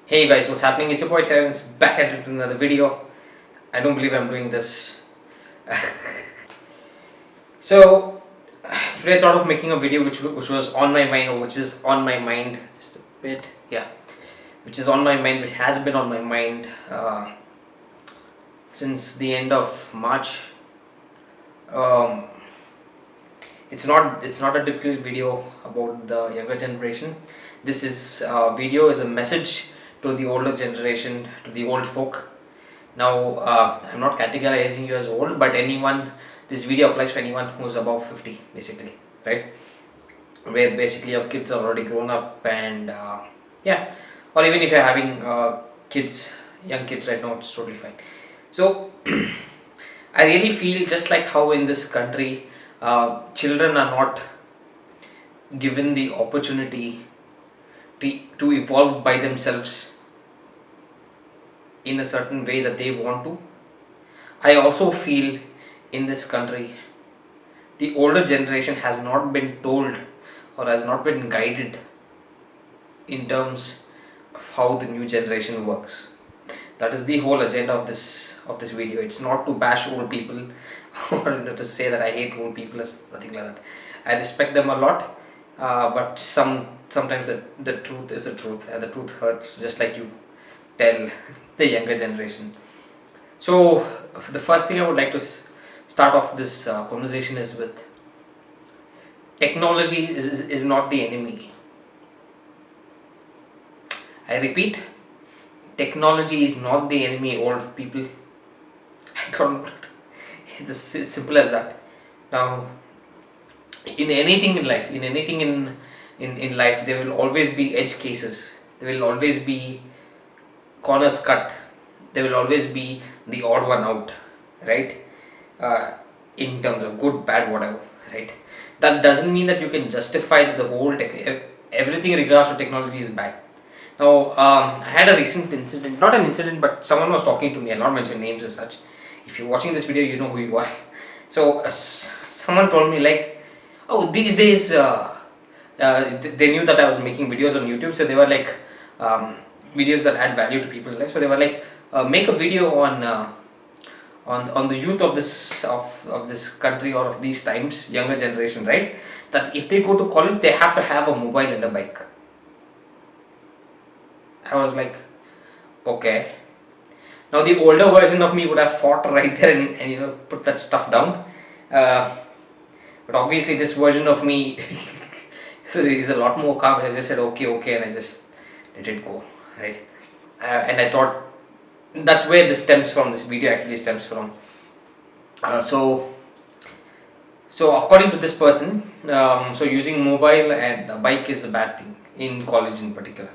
Hey guys, what's happening? It's your boy Terence back at it with another video. I don't believe I'm doing this. So today I thought of making a video which was on my mind, or which is on my mind just a bit, yeah, which is on my mind, which has been on my mind since the end of March. Um, it's not a typical video about the younger generation. This is video is a message to the older generation, to the old folk. Now, I'm not categorizing you as old, but anyone, this video applies to anyone who's above 50, basically, right? Where basically your kids are already grown up, and yeah, or even if you're having kids, young kids right now, it's totally fine. So, I really feel just like how in this country, children are not given the opportunity to evolve by themselves in a certain way that they want to. I also feel in this country the older generation has not been told or has not been guided in terms of how the new generation works. That is the whole agenda of this video. It's not to bash old people or to say that I hate old people, or nothing like that. I respect them a lot, but sometimes the truth is the truth, and the truth hurts, just like you tell the younger generation. So, the first thing I would like to start off this conversation is with technology is not the enemy. I repeat, technology is not the enemy, old people. I don't. It's simple as that. Now, in anything in life, in life, there will always be edge cases. There will always be corners cut. There will always be the odd one out, right? uh, in terms of good, bad, whatever, right? That doesn't mean that you can justify that the whole everything in regards to technology is bad. Now, I had a recent incident, not an incident, but someone was talking to me. I'll not mention names as such. If you're watching this video, you know who you are. So, someone told me, like, oh, these days, they knew that I was making videos on YouTube, so they were like, videos that add value to people's lives. So they were like, make a video on the youth of this country, or of these times, younger generation, right? That if they go to college, they have to have a mobile and a bike. I was like, okay. Now the older version of me would have fought right there, and put that stuff down. Uh, but obviously this version of me is a lot more calm. I just said okay, and I just let it go, right? And I thought that's where this stems from. This video actually stems from. So according to this person, so using mobile and a bike is a bad thing in college in particular.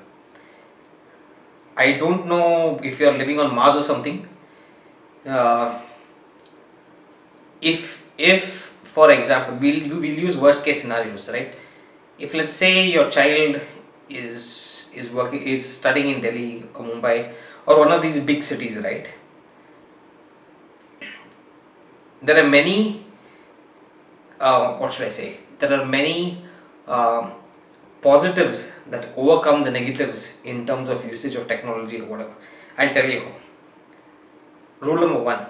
I don't know if you are living on Mars or something. Uh, if for example, we'll use worst case scenarios, right? If, let's say, your child is studying in Delhi or Mumbai or one of these big cities, right? There are many, what should I say? There are many positives that overcome the negatives in terms of usage of technology or whatever. I'll tell you how. Rule number one.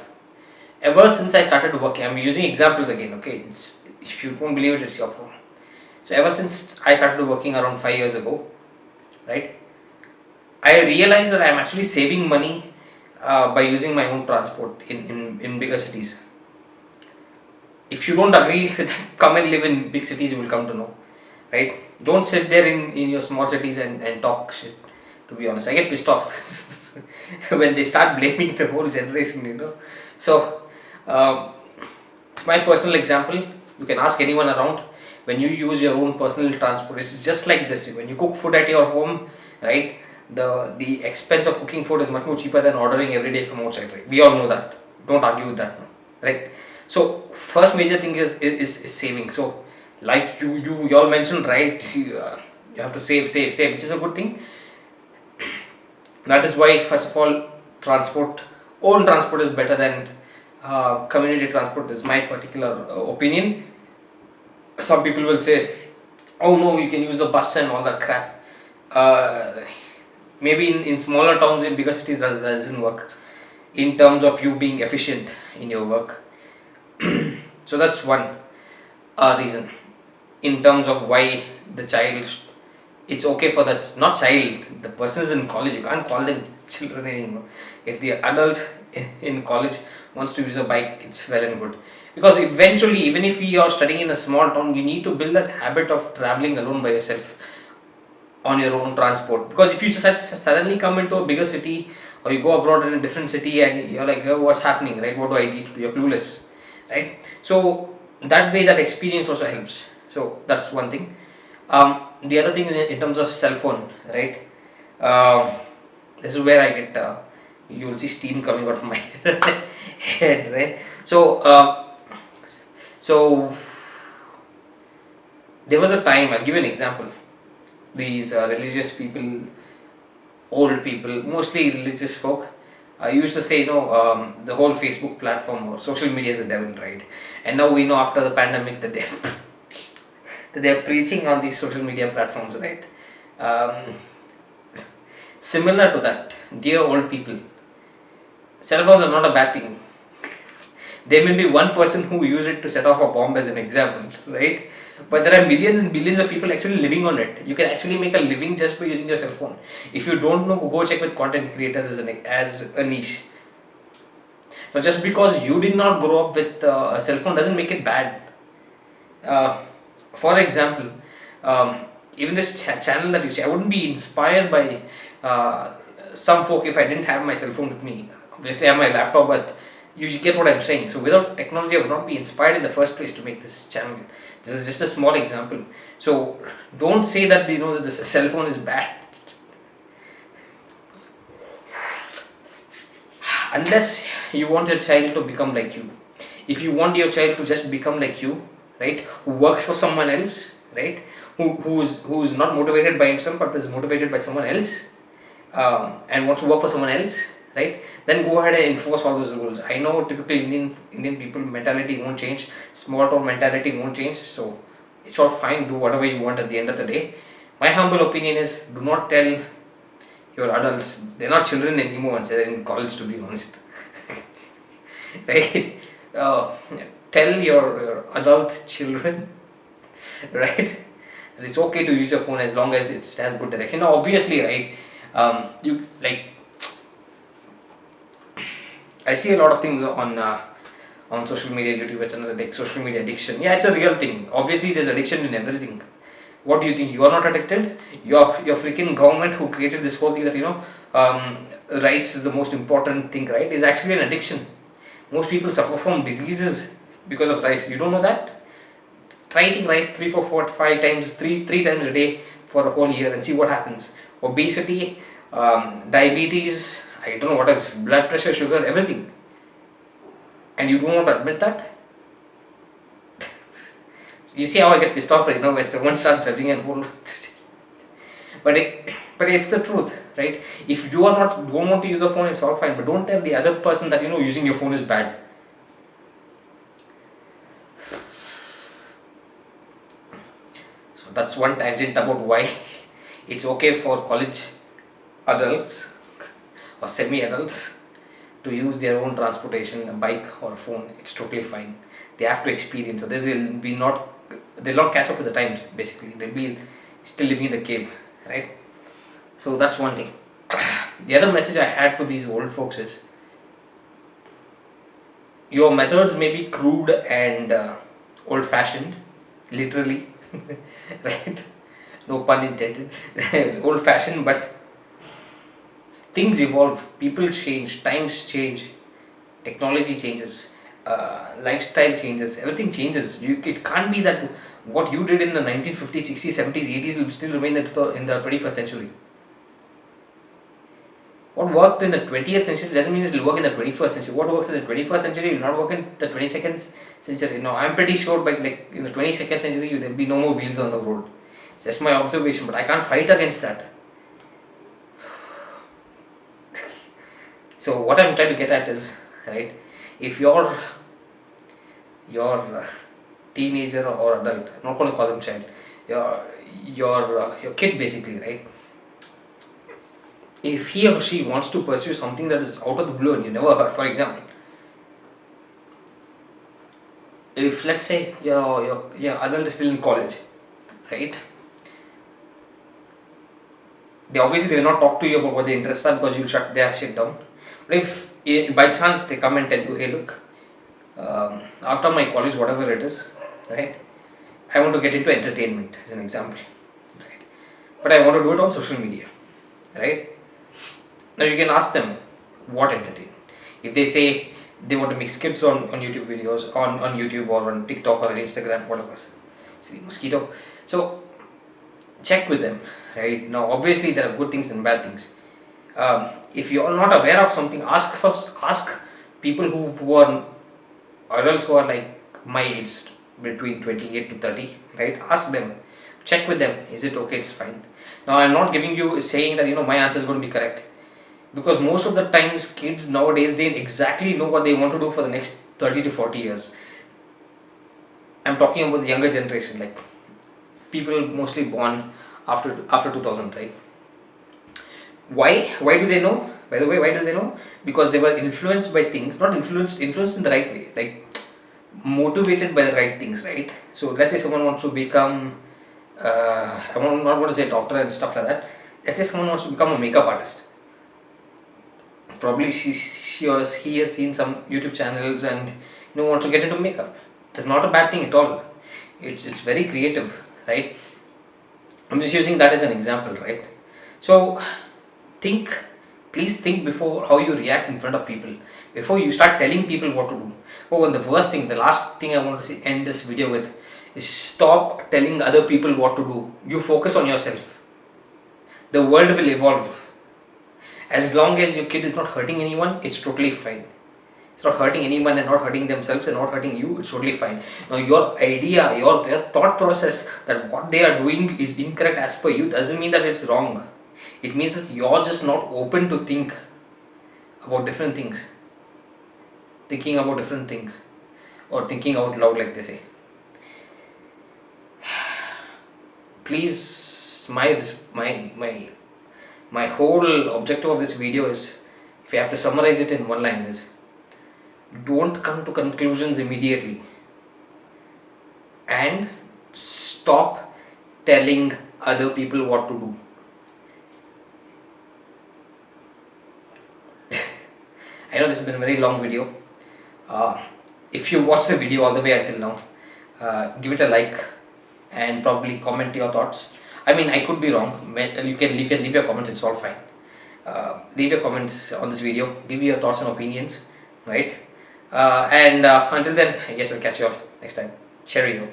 Ever since I started working, I'm using examples again, okay? If you don't believe it, it's your problem. So ever since I started working around 5 years ago, right? I realized that I'm actually saving money by using my own transport in bigger cities. If you don't agree with that, come and live in big cities, you will come to know, right? Don't sit there in your small cities and talk shit. To be honest, I get pissed off when they start blaming the whole generation. So, it's my personal example. You can ask anyone around. When you use your own personal transport, it's just like this. When you cook food at your home, right? The expense of cooking food is much more cheaper than ordering every day from outside, right? We all know that. Don't argue with that, no? Right? So first major thing is saving. So, like you all mentioned, right? You have to save, which is a good thing. That is why, first of all, own transport is better than community transport, is my particular opinion. Some people will say, oh no, you can use a bus and all that crap. uh, maybe in smaller towns, in bigger cities, that doesn't work in terms of you being efficient in your work. So that's one reason in terms of why the child, it's okay for that, not child, the person is in college, you can't call them children anymore. If the adult in college wants to use a bike, it's well and good, because eventually, even if you are studying in a small town, you need to build that habit of traveling alone by yourself on your own transport. Because if you just suddenly come into a bigger city, or you go abroad in a different city, and you're like, oh, what's happening, right? What do I need to do? You're clueless, right? So that way, that experience also helps. So that's one thing. The other thing is in terms of cell phone, right? um, this is where I get you will see steam coming out of my head, right? So there was a time, I'll give you an example. These religious people, old people, mostly religious folk, used to say, the whole Facebook platform or social media is a devil, right? And now we know, after the pandemic, that they're preaching on these social media platforms, right? Um, Similar to that, dear old people, cell phones are not a bad thing. There may be one person who used it to set off a bomb, as an example, right? But there are millions and billions of people actually living on it. You can actually make a living just by using your cell phone. If you don't know, go check with content creators as a niche. So just because you did not grow up with a cell phone doesn't make it bad. Uh, for example, um, even this channel that you see, I wouldn't be inspired by uh, some folk if I didn't have my cell phone with me. Obviously, I have my laptop, but you get what I'm saying. So, without technology, I would not be inspired in the first place to make this channel. This is just a small example. So, don't say that that this cell phone is bad, unless you want your child to become like you. If you want your child to just become like you, right, who works for someone else, right, who's not motivated by himself but is motivated by someone else, and wants to work for someone else, right, then go ahead and enforce all those rules. I know typical Indian people mentality won't change, small town mentality won't change, so it's all fine, do whatever you want. At the end of the day, my humble opinion is, do not tell your adults, they're not children anymore once they're in college, to be honest. Right? uh, Tell your adult children, right, that it's okay to use your phone as long as it has good direction. Now, obviously, right, you like, I see a lot of things on social media, YouTube channels, like social media addiction. Yeah, it's a real thing. Obviously, there's addiction in everything. What do you think? You are not addicted? Your freaking government who created this whole thing that rice is the most important thing, right? Is actually an addiction. Most people suffer from diseases because of rice. You don't know that? Try eating rice 3, 4, 4, 5 times, three times a day for a whole year and see what happens. Obesity, diabetes, I don't know what else, blood pressure, sugar, everything. And you don't want to admit that? You see how I get pissed off right now when someone starts judging and whole. But it's the truth, right? If you are not don't want to use a phone, it's all fine. But don't tell the other person that using your phone is bad. So that's one tangent about why it's okay for college adults or semi-adults to use their own transportation, a bike or a phone. It's totally fine. They have to experience. So they'll not catch up with the times. Basically, they'll be still living in the cave, right? So that's one thing. The other message I had to these old folks is, your methods may be crude and old-fashioned, literally, right? No pun intended. Old-fashioned, but things evolve, people change, times change, technology changes, lifestyle changes, everything changes. It can't be that what you did in the 1950s, 60s, 70s, 80s will still remain in the 21st century. What worked in the 20th century doesn't mean it will work in the 21st century. What works in the 21st century will not work in the 22nd century. No, I'm pretty sure by in the 22nd century there'll be no more wheels on the road. It's just my observation, but I can't fight against that. So what I'm trying to get at is, right, if your teenager or adult, I'm not going to call them child, your kid basically, right, if he or she wants to pursue something that is out of the blue and you never heard, for example, if let's say your adult is still in college, right? They will not talk to you about what their interests are because you'll shut their shit down. But if by chance they come and tell you, hey, look, after my college, whatever it is, right, I want to get into entertainment, as an example, right? But I want to do it on social media, right? Now you can ask them what entertainment. If they say they want to make skits on YouTube videos, on YouTube or on TikTok or on Instagram, whatever. See, mosquito. So check with them, right? Now obviously there are good things and bad things. If you are not aware of something, ask first. Ask people who are adults who are like my age, between 28 to 30, right? Ask them, check with them. Is it okay? It's fine. Now I'm not giving you saying that my answer is going to be correct, because most of the times kids nowadays, they exactly know what they want to do for the next 30 to 40 years. I'm talking about the younger generation, like people mostly born after 2000, right? Why do they know? By the way, why do they know? Because they were influenced by things, not influenced in the right way, like motivated by the right things, right? So let's say someone wants to become I'm not going to say doctor and stuff like that. Let's say someone wants to become a makeup artist. Probably he has seen some YouTube channels and wants to get into makeup. That's not a bad thing at all. It's very creative, right? I'm just using that as an example, right? So think, please think before how you react in front of people, before you start telling people what to do. Oh, and the last thing I want to end this video with is, stop telling other people what to do. You focus on yourself. The world will evolve. As long as your kid is not hurting anyone, it's totally fine. It's not hurting anyone and not hurting themselves and not hurting you, it's totally fine. Now your idea, their thought process that what they are doing is incorrect as per you doesn't mean that it's wrong. It means that you're just not open to think about different things. Thinking about different things, or thinking out loud, like they say. Please, my whole objective of this video is, if I have to summarize it in one line, is don't come to conclusions immediately, and stop telling other people what to do. I know this has been a very long video. If you watch the video all the way until now, give it a like and probably comment your thoughts. I mean, I could be wrong. You can leave your comments, it's all fine. Leave your comments on this video, give me your thoughts and opinions, right? And until then, I guess I'll catch you all next time. Cheerio.